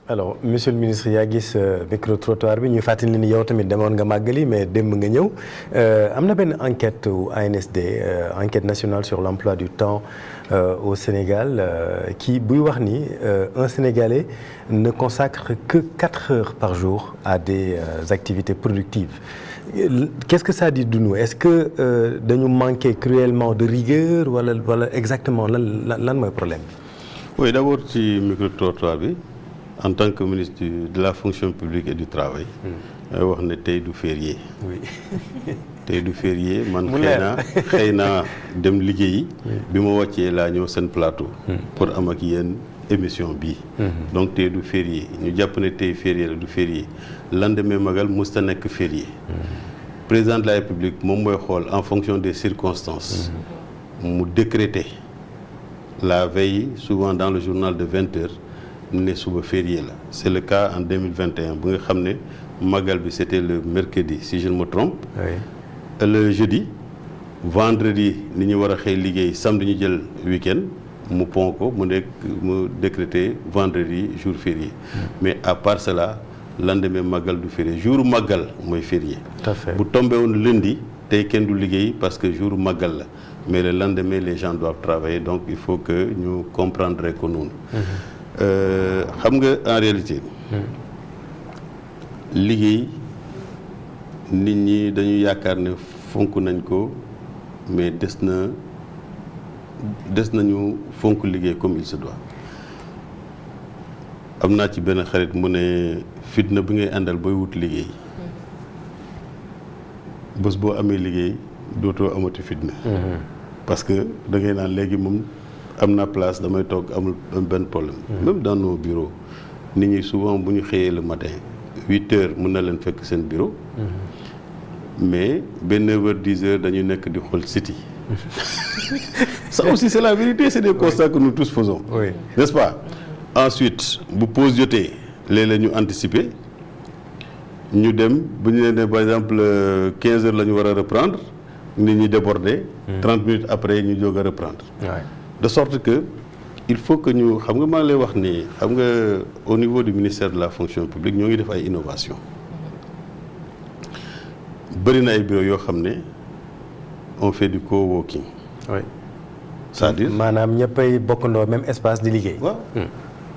alors monsieur le ministre yaa gis micro trottoir bi ñu fàttali ni yow tamit demoon nga màggali mais démb nga ñëw am na benn enquête wu ANSD enquête nationale sur l'emploi du temps au Sénégal qui buy wax ni un Sénégalais ne consacre que 4 heures par jour à des activités productives. Qu'est-ce que ça dit de nous? Est-ce que dañu manquer cruellement de rigueur wala exactement lan mooy problème bi? Oui, d'abord ci micro trottoir bi. En tant que ministre de la fonction publique et du travail. wax ne tey du férié. oui. tey du férié man xëy naa dem liggéeyi. bi ma wàccee laa ñëw seen plateau. pour am ak yéen émission bii. donc tey du férié ñu jàpp ne tey férié la du férié lendemain magal musta nekk férié. président de la République moom mooy xool en fonction des circonstances. mu décréter la veille souvent dans le journal de 20 heures. ne suba férié la c'est le cas en 2021 bu nga xam ne magal bi c'était le mercredi si je ne me trompe. oui. Le jeudi vendredi ni ñu war a xëy liggéey samedi ñu jël week-end mu pon ko mu décréter vendredi jour férié. mais à part cela lendemain magal du férié jour magal mooy férié. tout à fait bu tombé woon lundi tey kenn du liggéey parce que jour magal la mais le lendemain les gens doivent travailler donc il faut que ñu comprendre ko noonu. xam nga en réalité liggéey nit ñi dañu yaakaar ne fonk nañ ko mais des nañu fonk liggéey comme il se doit. am naa ci benn xarit mu ne fitna bi ngay àndal booy wut liggéey bés boo amee liggéey dootoo amati fitna. parce que da ngay naan léegi moom am na place damay toog amul benn problème. même dans nos bureaux nit ñi souvent bu ñu xëyee le matin 8 heures mën na leen fekk seen bureau. mais ba 9 heures 10 heures dañu nekk di xool site yi. ça aussi c'est la vérité, c'est des constats que nous tous faisons. oui. N'est-ce pas? Ensuite bu pause jotee léeg-léeg ñu anticiper ñu dem bu ñu leen ne par exemple 15 heures la ñu war a reprendre nit ñi déborder. 30 minutes après ñu jóg a reprendre. Ouais. De sorte que il faut que ñu xam nga maa ngi lay wax ni xam nga au niveau du ministère de la fonction publique ñoo ngi def ay innovation bëri na ay bureau yoo xam ne on fait du coworking. oui. c'est-à-dire maanaam ñëppay bokkandoo même espace di liggéey. waaw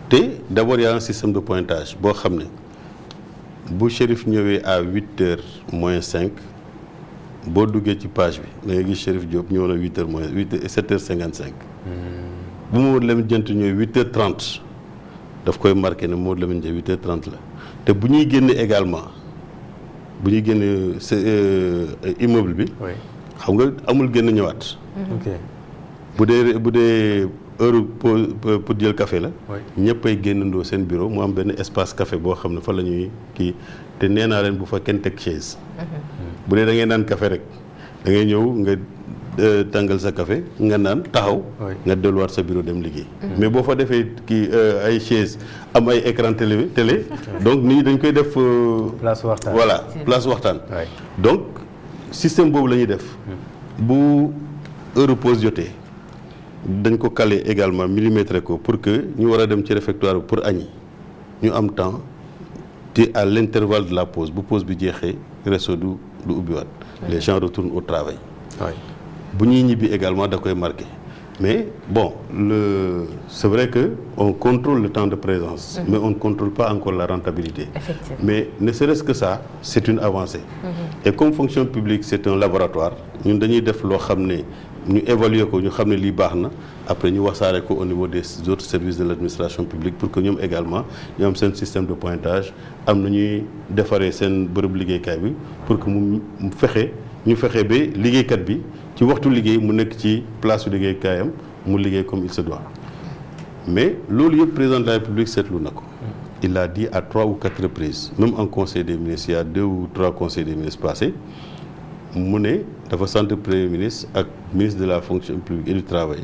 te d'abord y a un système de pointage boo xam ne bu Chérif ñëwee à 8 heures moins 5 boo duggee ci page bi da ngay gis Chérif Diop ñëw na 8 heures moins 7 heures 55. bu Mamadou Lamine Diante ñëwee 8 heures 30 daf koy marqué ne Mamadou Lamine Diante 8 heures 30 la te bu ñuy génne également bu ñuy génne immeuble bi. oui. xam nga amul génn ñëwaat. ok. bu dee heure pour jël café la. oui. ñëppay génnandoo seen bureau mu am benn espace café boo xam ne fa la ñuy kii te nee naa leen bu fa kenn teg chaise. bu dee da ngay naan café rek da ngay ñëw nga tàngal sa café nga naan taxaw. oui. nga delluwaat sa bureau dem liggéey. mais boo fa defee kii ay chaise am ay écran télé donc nit ñi dañ koy def. place waxtaan. voilà place waxtaan. oui. donc système boobu la ñuy def. bu heure pause jotee. dañ ko caler également millimétré ko pour que ñu war a dem ci réfectoire pour añi ñu am temps te à l'intervalle de la pause bu pause bi jeexee resto du ubbiwaat. les gens retournent au travail. oui. bu ñuy ñibbi également da koy marqué mais bon c'est vrai que on contrôle le temps de présence. mais on ne contrôle pas encore la rentabilité. Effectivement. mais ne serait-ce que ça c'est une avancée. et comme fonction publique c'est un laboratoire ñun dañuy def loo xam ne ñu évaluer ko ñu xam ne lii baax na après ñu wasaare ko au niveau des autres services de l'administration publique pour que ñoom également ñu am seen système de pointage am na ñuy defaree seen bërëb liggéeykaay bi pour que ñu fexe ba liggéeykat bi ci waxtu liggéey mu nekk ci place su liggéeykaayam mu liggéey comme il se doit mais loolu yëpp président de la République seetlu na ko. il a dit à 3 ou 4 reprises même en conseil des ministres il y a 2 ou 3 conseils des ministres passés mu ne dafa sant premier ministre ak ministre de la fonction publique et du travail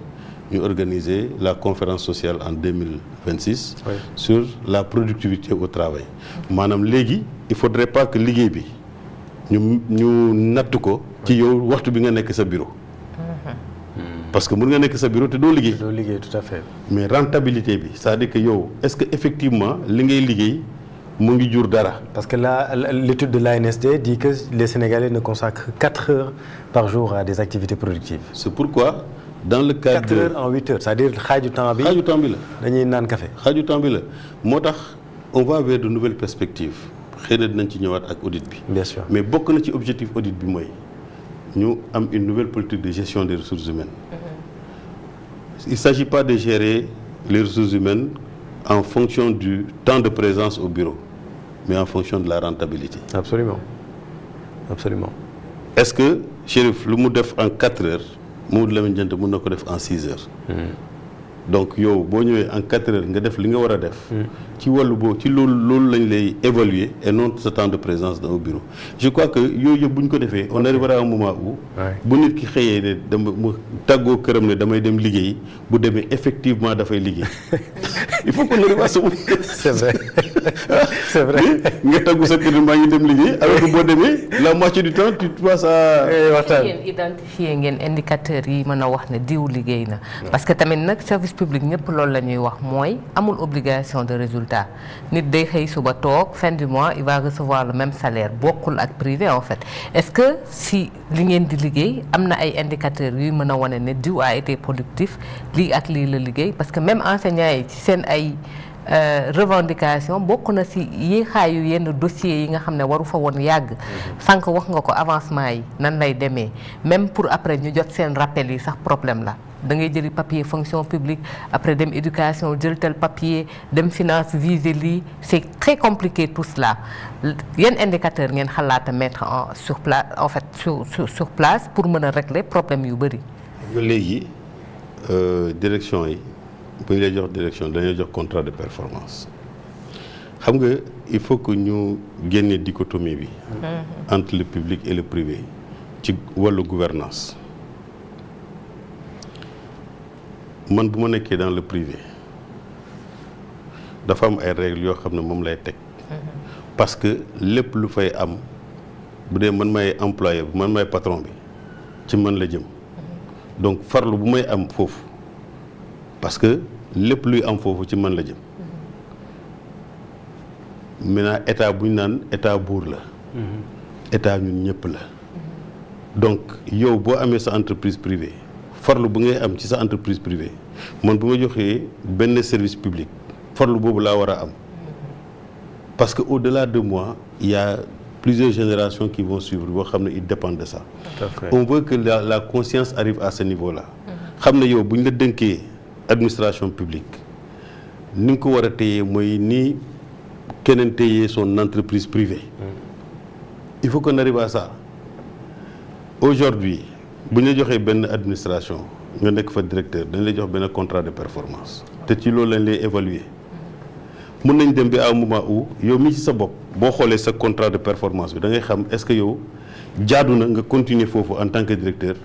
ñu organiser la conférence sociale en 2026. oui. sur la productivité au travail. maanaam léegi il faudrait pas que liggéey bi ñu natt ko ci yow waxtu bi nga nekk sa bureau. parce que mën nga nekk sa bureau te doo liggéey. doo liggéey tout à fait. mais rentabilité bi c'est-à-dire que yow est-ce que effectivement li ngay liggéey mu ngi jur dara. Parce que là, l'étude de l'ANSD dit que les Sénégalais ne consacrent 4 heures par jour à des activités productives. C'est pourquoi dans le cadre 4 heures en 8 heures, c'est-à-dire xaaju temps bi. xaaju temps bi la. dañuy naan café. xaaju temps bi la moo tax on va vers de nouvelles perspectives xëy na dinañ ci ñëwaat ak audit bi. Bien sûr. mais bokk na ci objectif audit bi mooy ñu am une nouvelle politique de gestion des ressources humaines. Il ne s'agit pas de gérer les ressources humaines en fonction du temps de présence au bureau, mais en fonction de la rentabilité. Absolument. Absolument. Est-ce que Chérif lu mu def en 4 heures Mamadou Lamine Diante mën na ko def en 6 heures. Donc yow boo ñëwee en 4 heures nga def li nga war a def. ci wàllu boobu ci loolu lañ lay évaluer et non ce temps de présence dans le bureau. Je crois que yooyu yëpp bu ñu ko defee on arrivera à un moment où. bu nit ki xëyee ne dama mu tàggoo këram ne damay dem liggéey bu demee effectivement dafay liggéey. Il faut qu'on arrive à ce moment. C'est vrai. C'est vrai. nga tàggu sa kër maa ngi dem liggéey alors que boo demee la moitié du temps tu passes à. waxtaan ngeen identifier ngeen indicateurs yi mën a wax ne diw liggéey na. parce que tamit nag service public ñëpp loolu la ñuy wax mooy amul obligation de résultat nit day xëy suba toog fin du mois il va recevoir le même salaire bokkul ak privé en fait est-ce que si li ngeen di liggéey am na ay indicateurs yuy mën a wane ne diw a été productif lii ak lii la liggéey parce que même enseignants yi ci seen ay revendication bokk na si yéexaayu yenn dossiers yi nga xam ne waru fa woon yàgg sànq wax nga ko avancement yi nan lay demee même pour après ñu jot seen rappel yi sax problème la da ngay jëli papier fonction publique après dem éducation jël tel papier dem finance viser lii c'est très compliqué tout cela yenn indicateur ngeen xalaat a mettre sur place en fait sur place pour mën a régler problème yu bëri. léegi direction yi bu ñu lay jox direction dañuy jox contrat de performance xam nga il faut que ñu génne dichotomie bi entre le public et le privé ci wàllu gouvernance man bu ma nekkee dans le privé dafa am ay règles yoo xam ne moom lay teg parce que lépp lu fay am bu dee man may employé bu man may patron bi ci man la jëm donc farlu bu may am foofu parce que lépp luy am foofu ci man la jëm maintenant état bu ñu naan état buur la état ñun ñëpp la donc yow boo amee sa entreprise privée farlu bu ngay am ci sa entreprise privée man bu ma joxee benn service public farlu boobu laa war a am parce que au-delà de moi il y a plusieurs générations qui vont suivre boo xam ne ils dépendent de ça. Tout à fait. On veut que la conscience arrive à ce niveau-là. xam ne yow bu ñu la dënkee administration publique ni nga ko war a téye mooy ni keneen téye son entreprise privée. Il faut qu'on arrive à ça. Aujourd'hui bu ñu la joxee benn administration nga nekk fa directeur dañ lay jox benn contrat de performance te ci loolu lañ lay évaluer mun nañ dem bi à un moment où yow mii ci sa bopp boo xoolee sa contrat de performance bi da ngay xam est-ce que yow jaadu na nga continuer foofu en tant que directeur